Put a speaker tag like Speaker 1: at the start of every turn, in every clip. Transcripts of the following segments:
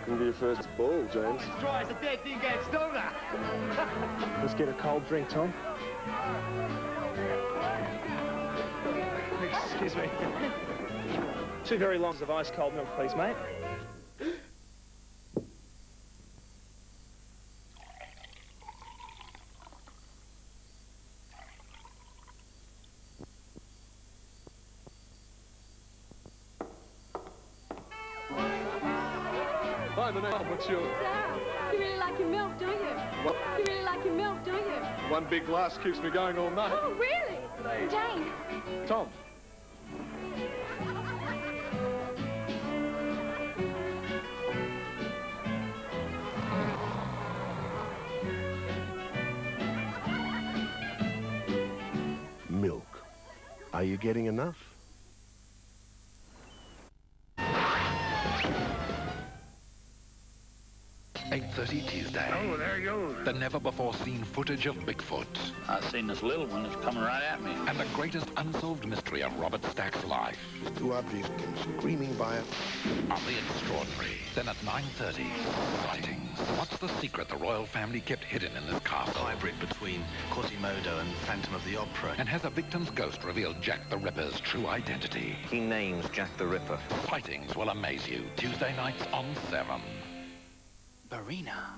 Speaker 1: It'll be your first ball, James.
Speaker 2: Try as the dead thing gets stronger.
Speaker 3: Let's get a cold drink, Tom. Excuse me. 2 very longs of ice cold milk, please, mate.
Speaker 1: Hi, Manel, what's your...
Speaker 4: Sarah, you really like your milk, don't you?
Speaker 1: What?
Speaker 4: You really like your milk, don't you?
Speaker 1: One big glass keeps me going all night.
Speaker 4: Oh, really? Jane.
Speaker 1: Tom.
Speaker 5: Milk. Are you getting enough?
Speaker 6: 8:30 Tuesday.
Speaker 7: Oh, there he goes.
Speaker 6: The never-before-seen footage of Bigfoot.
Speaker 8: I've seen this little one that's coming right at me.
Speaker 6: And the greatest unsolved mystery of Robert Stack's life.
Speaker 5: 2 objects came screaming by us.
Speaker 6: On the extraordinary. Then at 9:30, sightings. What's the secret the royal family kept hidden in this castle?
Speaker 9: Hybrid between Quasimodo and Phantom of the Opera.
Speaker 6: And has a victim's ghost revealed Jack the Ripper's true identity?
Speaker 9: He names Jack the Ripper.
Speaker 6: Sightings will amaze you. Tuesday nights on 7.
Speaker 9: Barina.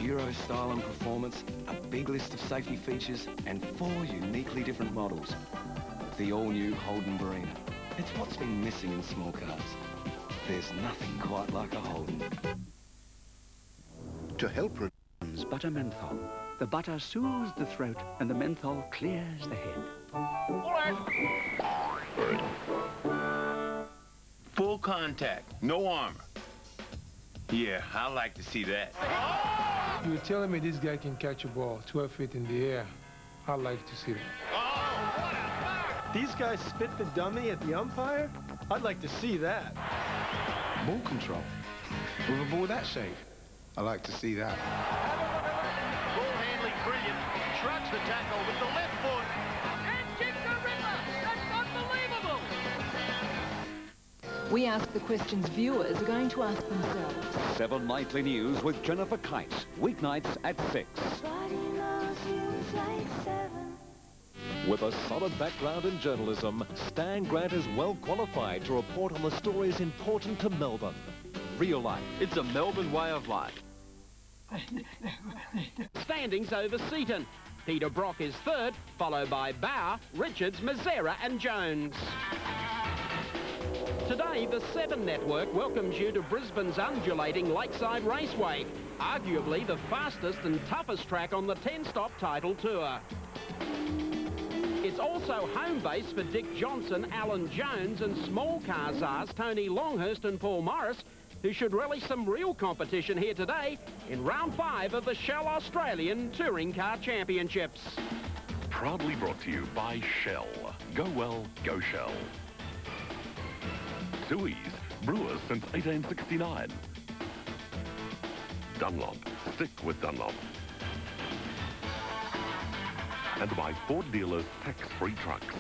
Speaker 10: Euro style and performance, a big list of safety features, and 4 uniquely different models. The all-new Holden Barina. It's what's been missing in small cars. There's nothing quite like a Holden.
Speaker 5: To help
Speaker 11: butter menthol. The butter soothes the throat and the menthol clears the head.
Speaker 7: Full contact, no armor. Yeah, I like to see that.
Speaker 12: You were telling me this guy can catch a ball 12 feet in the air. I'd like to see that.
Speaker 3: These guys spit the dummy at the umpire? I'd like to see that.
Speaker 13: Ball control. With a ball that shape. I like to see that.
Speaker 2: Ball handling brilliant. Trucks the tackle with the left foot. And kicks the Ripper. That's unbelievable.
Speaker 14: We ask the questions viewers are going to ask themselves.
Speaker 15: 7 Nightly News with Jennifer Kite. Weeknights at 6.
Speaker 16: With a solid background in journalism, Stan Grant is well qualified to report on the stories important to Melbourne. Real life.
Speaker 17: It's a Melbourne way of life.
Speaker 18: Standings over Seaton. Peter Brock is third, followed by Bauer, Richards, Mazzara and Jones. Today, the 7 Network welcomes you to Brisbane's undulating Lakeside Raceway, arguably the fastest and toughest track on the 10-stop title tour. It's also home base for Dick Johnson, Alan Jones and small car czars Tony Longhurst and Paul Morris, who should relish some real competition here today in round 5 of the Shell Australian Touring Car Championships.
Speaker 6: Proudly brought to you by Shell. Go well, go Shell. Suey's, brewers since 1869. Dunlop, stick with Dunlop. And by Ford dealers, tax-free trucks.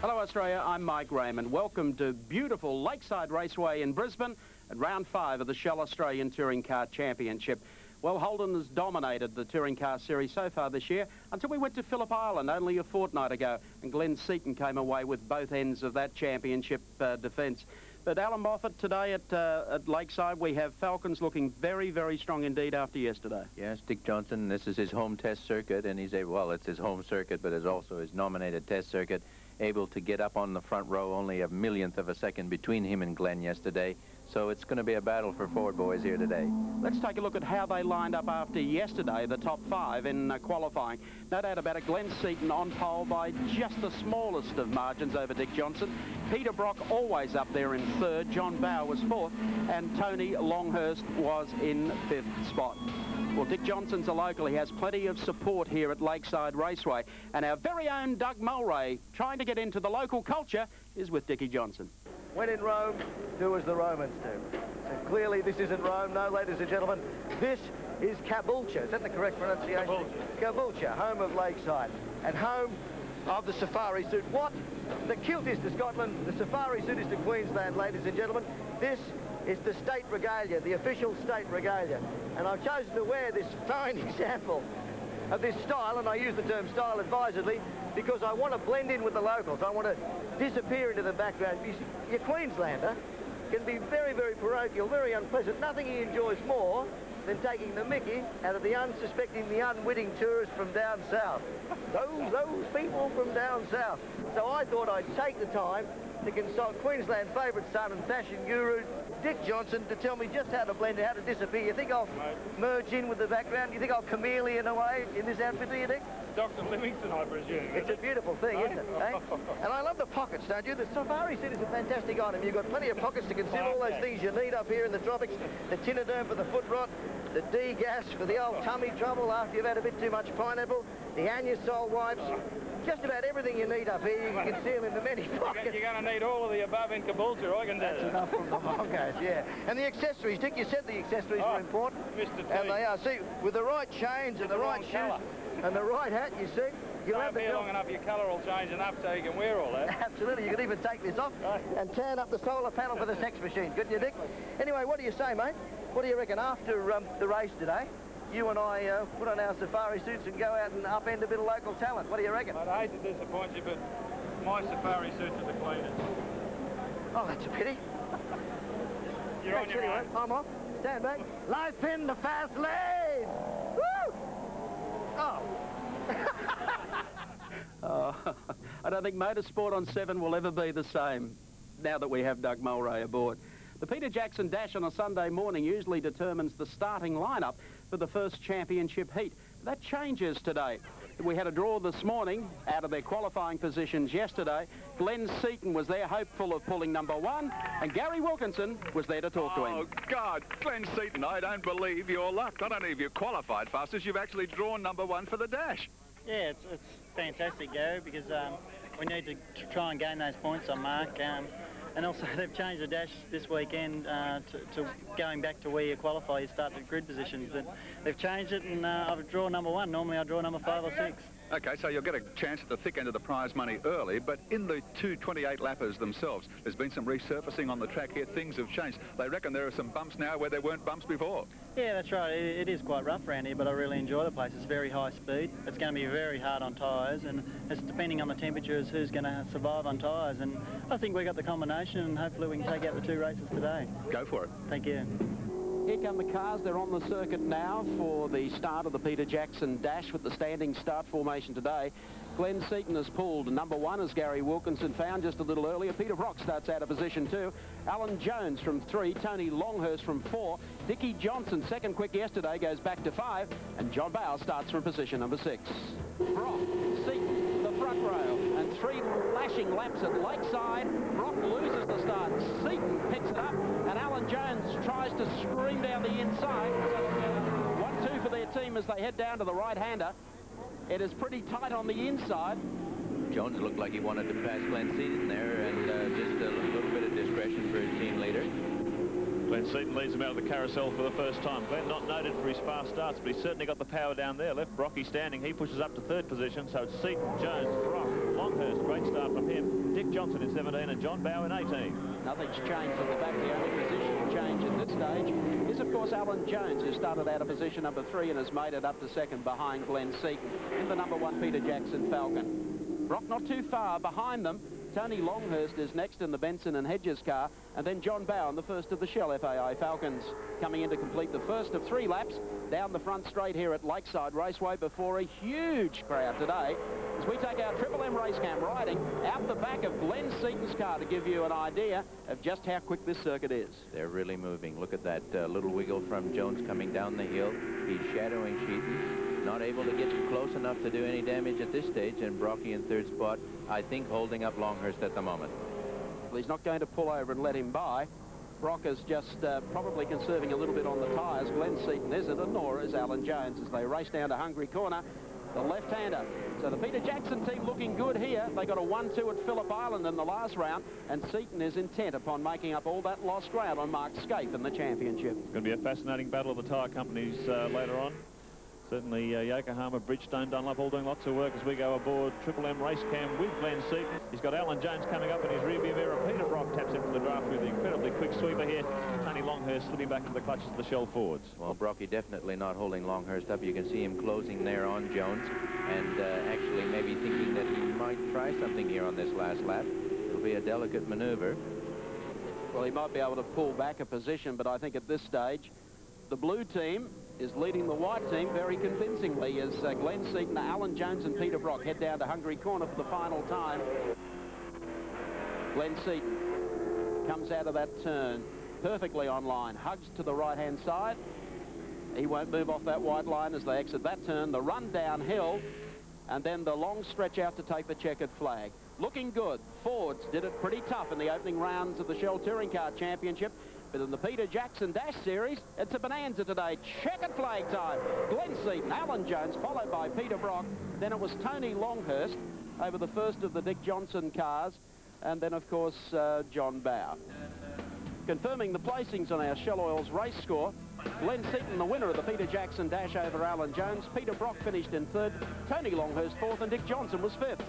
Speaker 18: Hello Australia, I'm Mike Raymond. Welcome to beautiful Lakeside Raceway in Brisbane at round 5 of the Shell Australian Touring Car Championship. Well, Holden has dominated the touring car series so far this year until we went to Phillip Island only a fortnight ago, and Glenn Seaton came away with both ends of that championship defence. But Alan Moffat, today at Lakeside, we have Falcons looking very, very strong indeed after yesterday.
Speaker 19: Yes, Dick Johnson, this is his home test circuit, and he's able, well, it's his home circuit, but it's also his nominated test circuit, able to get up on the front row, only a millionth of a second between him and Glenn yesterday. So it's going to be a battle for Ford boys here today.
Speaker 18: Let's take a look at how they lined up after yesterday, the top 5 in qualifying. No doubt about it, Glenn Seaton on pole by just the smallest of margins over Dick Johnson. Peter Brock always up there in 3rd. John Bower was 4th. And Tony Longhurst was in 5th spot. Well, Dick Johnson's a local. He has plenty of support here at Lakeside Raceway. And our very own Doug Mulray, trying to get into the local culture, is with Dickie Johnson.
Speaker 20: When in Rome, do as the Romans do. And clearly this isn't Rome, no, ladies and gentlemen. This is Caboolture. Is that the correct pronunciation? Caboolture, home of Lakeside. And home of the safari suit. What? The kilt is to Scotland, the safari suit is to Queensland, ladies and gentlemen. This is the state regalia, the official state regalia. And I've chosen to wear this fine example of this style, and I use the term style advisedly, because I want to blend in with the locals. I want to disappear into the background. Your Queenslander can be very, very parochial, very unpleasant. Nothing he enjoys more than taking the mickey out of the unsuspecting, the unwitting tourists from down south. Those people from down south. So I thought I'd take the time to consult Queensland favourite son and fashion guru, Dick Johnson, to tell me just how to blend, how to disappear. You think I'll merge in with the background? You think I'll chameleon away in this outfit, do you, Dick?
Speaker 8: Dr. Livingstone, I presume.
Speaker 20: It's a beautiful thing, isn't it? Eh? And I love the pockets, don't you? The safari suit is a fantastic item. You've got plenty of pockets to conceal all those things you need up here in the tropics. The Tinoderm for the foot rot, the D-gas for the old tummy trouble after you've had a bit too much pineapple, the Anusol wipes. Just about everything you need up here, you can conceal in the many pockets.
Speaker 8: You're going to need all of the above in Caboolture, I can
Speaker 20: That's enough from the Bongos, yeah. And the accessories, Dick, you said the accessories were important.
Speaker 8: Mr. T.
Speaker 20: And they are. See, with the right chains and the right shoes and the right hat, you see, you'll have the
Speaker 8: Don't be long enough, your colour will change enough so you can wear all that.
Speaker 20: Absolutely, you can even take this off and tan up the solar panel for the sex machine, couldn't you, Dick? Anyway, what do you say, mate? What do you reckon after the race today? You and I put on our safari suits and go out and upend a bit of local talent. What do you reckon?
Speaker 8: I'd hate to disappoint you, but my safari suits are the cleanest.
Speaker 20: Oh, that's a pity.
Speaker 8: You're on your own.
Speaker 20: I'm off. Stand back. Life in the fast lane! Woo! Oh.
Speaker 18: I don't think motorsport on 7 will ever be the same now that we have Doug Mulray aboard. The Peter Jackson Dash on a Sunday morning usually determines the starting lineup for the first championship heat. That changes today. We had a draw this morning out of their qualifying positions yesterday. Glenn Seaton was there, hopeful of pulling number 1, and Gary Wilkinson was there to talk to him.
Speaker 6: Oh, God, Glenn Seaton, I don't believe your luck. Not only have you qualified fastest, you've actually drawn number 1 for the Dash.
Speaker 21: Yeah, it's fantastic, Gary, because we need to try and gain those points on Mark. And also, they've changed the dash this weekend to going back to where you qualify, you start at grid positions. But they've changed it, and I've drawn number 1. Normally, I draw number 5 or 6.
Speaker 6: OK, so you'll get a chance at the thick end of the prize money early, but in the 228 lappers themselves, there's been some resurfacing on the track here. Things have changed. They reckon there are some bumps now where there weren't bumps before.
Speaker 21: Yeah, that's right. It is quite rough around here, but I really enjoy the place. It's very high speed. It's going to be very hard on tyres, and it's depending on the temperatures who's going to survive on tyres. And I think we got the combination, and hopefully we can take out the 2 races today.
Speaker 6: Go for it.
Speaker 21: Thank you.
Speaker 18: Here come the cars. They're on the circuit now for the start of the Peter Jackson Dash with the standing start formation today. Glenn Seaton has pulled number 1, as Gary Wilkinson found just a little earlier. Peter Brock starts out of position 2. Alan Jones from 3. Tony Longhurst from 4. Dickie Johnson, second quick yesterday, goes back to 5. And John Bower starts from position number 6. Brock, Seaton, the front row, and 3 lashing laps at Lakeside. Brock loses the start. Seaton picks it up, and Alan Jones tries to scream down the inside. So 1-2 for their team as they head down to the right-hander. It is pretty tight on the inside.
Speaker 19: Jones looked like he wanted to pass Glenn Seaton there, and just a little bit of discretion for his team leader.
Speaker 22: Glenn Seaton leads him out of the carousel for the first time. Glenn not noted for his fast starts, but he's certainly got the power down there. Left Brocky standing. He pushes up to 3rd position, so it's Seaton, Jones, Brock, Longhurst. Great start from him. Dick Johnson in 17 and John Bower in 18.
Speaker 18: Nothing's changed at the back. The only position change at this stage is, of course, Alan Jones, who started out of position number 3 and has made it up to 2nd behind Glenn Seaton in the number 1 Peter Jackson Falcon. Brock not too far behind them. Tony Longhurst is next in the Benson and Hedges car, and then John Bower in the first of the Shell FAI Falcons, coming in to complete the first of 3 laps down the front straight here at Lakeside Raceway before a huge crowd today As we take our Triple M race cam riding out the back of Glenn Seaton's car to give you an idea of just how quick this circuit is.
Speaker 19: They're really moving. Look at that little wiggle from Jones coming down the hill. He's shadowing Sheeton. Not able to get close enough to do any damage at this stage, and Brocky in third spot, I think, holding up Longhurst at the moment.
Speaker 18: Well, he's not going to pull over and let him by. Brock is just probably conserving a little bit on the tyres. Glenn Seaton isn't, and nor is Alan Jones as they race down to Hungry Corner, the left-hander. So the Peter Jackson team looking good here. They got a 1-2 at Phillip Island in the last round, and Seaton is intent upon making up all that lost ground on Mark Scape in the championship.
Speaker 22: It's going to be a fascinating battle of the tyre companies later on. Certainly Yokohama, Bridgestone, Dunlop all doing lots of work as we go aboard Triple M race cam with Glenn Seaton. He's got Alan Jones coming up in his rearview mirror. Peter Brock taps in from the draft with the incredibly quick sweeper here. Tony Longhurst slipping back into the clutches of the Shell Fords.
Speaker 19: Well, Brocky definitely not holding Longhurst up. You can see him closing there on Jones, and actually maybe thinking that he might try something here on this last lap. It'll be a delicate maneuver.
Speaker 18: Well, he might be able to pull back a position, but I think at this stage, the blue team is leading the white team very convincingly as Glenn Seaton, Alan Jones and Peter Brock head down to Hungry Corner for the final time. Glenn Seaton comes out of that turn perfectly on line, hugs to the right-hand side. He won't move off that white line as they exit that turn, the run downhill, and then the long stretch out to take the checkered flag. Looking good. Fords did it pretty tough in the opening rounds of the Shell Touring Car Championship. But in the Peter Jackson Dash Series, it's a bonanza today. Checkered flag time. Glenn Seaton, Alan Jones, followed by Peter Brock. Then it was Tony Longhurst over the first of the Dick Johnson cars. And then, of course, John Bow. Confirming the placings on our Shell Oils race score, Glenn Seaton, the winner of the Peter Jackson Dash over Alan Jones. Peter Brock finished in third. Tony Longhurst fourth, and Dick Johnson was fifth.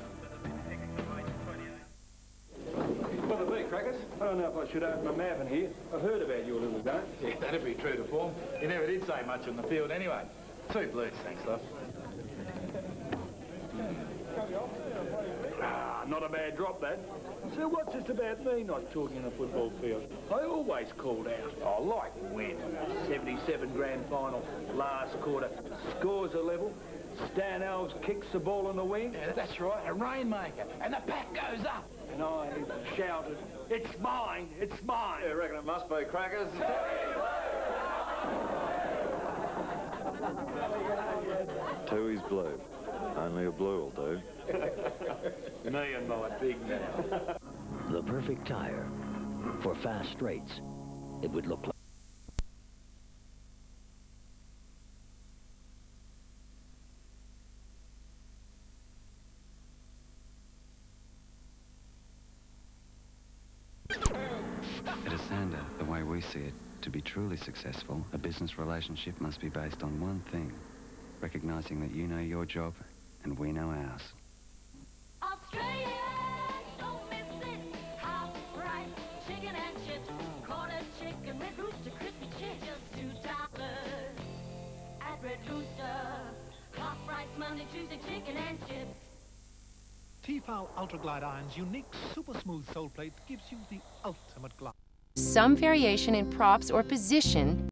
Speaker 8: What'll it be, Crackers? I don't know if I should open my mouth in here. I've heard about your little game.
Speaker 1: Yeah, that'd be true to form. You never did say much on the field anyway. 2 blues, thanks, love.
Speaker 8: Ah, not a bad drop, that. So what's this about me not talking in a football field? I always called out. I like win. 77 grand final, last quarter. Scores are level. Stan Alves kicks the ball in the wing.
Speaker 1: Yeah, that's right, a rainmaker. And the pack goes up.
Speaker 8: And I shouted, "It's mine, it's mine."
Speaker 1: Yeah, I reckon it must be, Crackers.
Speaker 4: Tooheys blue. Only a blue will do.
Speaker 8: Me and my big mouth.
Speaker 23: The perfect tire for fast straights. It would look like.
Speaker 10: At Asanda, the way we see it, to be truly successful, a business relationship must be based on one thing: recognizing that you know your job and we know ours.
Speaker 24: Australia, don't miss it. Hot rice, chicken and chips, quarter chicken, Red Rooster, crispy chips, just $2 at Red Rooster. Hot rice, Monday, Tuesday, chicken and chips.
Speaker 25: T-Foul Ultra Glide Iron's unique super smooth sole plate gives you the ultimate glide.
Speaker 26: Some variation in props or position